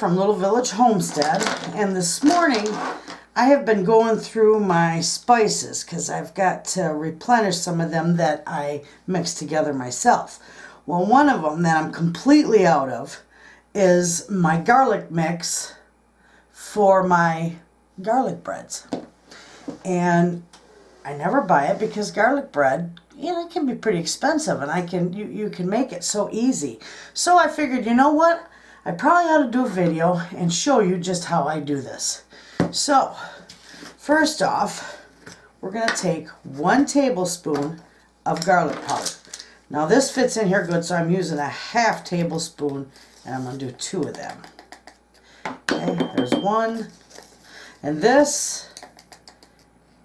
from Little Village Homestead, and this morning I have been going through my spices because I've got to replenish some of them that I mixed together myself. Well, one of them that I'm completely out of is my garlic mix for my garlic breads. And I never buy it because garlic bread, it can be pretty expensive, and you can make it so easy. So I figured, you know what? I probably ought to do a video and show you just how I do this. So, first off, we're going to take 1 tablespoon of garlic powder. Now this fits in here good, so I'm using a 1/2 tablespoon, and I'm going to do 2 of them. Okay, there's 1. And this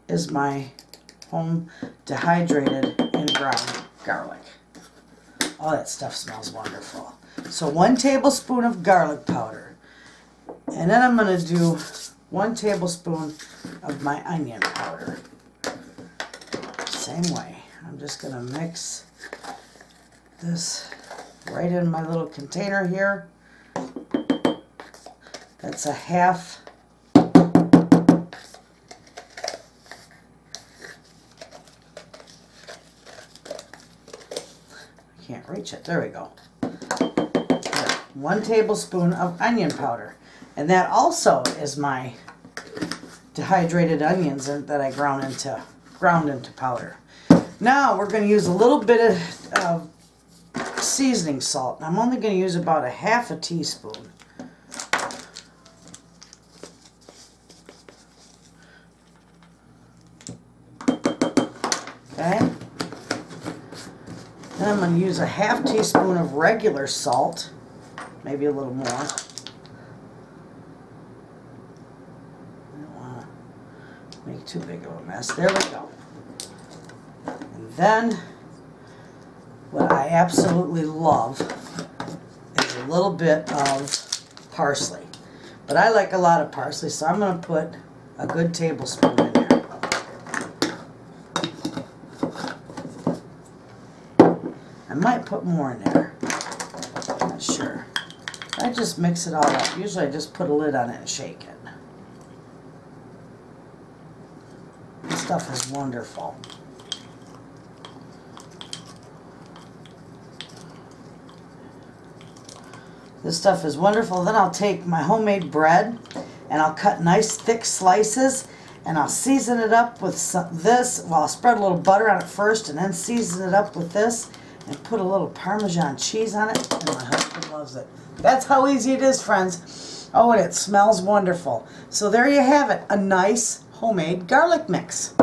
is my home dehydrated and ground garlic. Oh, that stuff smells wonderful. So 1 tablespoon of garlic powder. And then I'm going to do 1 tablespoon of my onion powder. Same way. I'm just going to mix this right in my little container here. That's a 1/2. Can't reach it. There we go. 1 tablespoon of onion powder. And that also is my dehydrated onions that I ground into powder. Now we're going to use a little bit of seasoning salt. And I'm only going to use about a 1/2 teaspoon. Okay. Then I'm going to use a 1/2 teaspoon of regular salt, maybe a little more. I don't want to make too big of a mess. There we go. And then, what I absolutely love is a little bit of parsley. But I like a lot of parsley, so I'm going to put a good tablespoon in there. I might put more in there. I'm not sure. I just mix it all up. Usually I just put a lid on it and shake it. This stuff is wonderful. This stuff is wonderful. Then I'll take my homemade bread and I'll cut nice thick slices, and I'll season it up with this. Well, I'll spread a little butter on it first and then season it up with this. And put a little Parmesan cheese on it, and my husband loves it. That's how easy it is, friends. Oh, and it smells wonderful. So there you have it, a nice homemade garlic mix.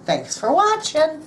Thanks for watching.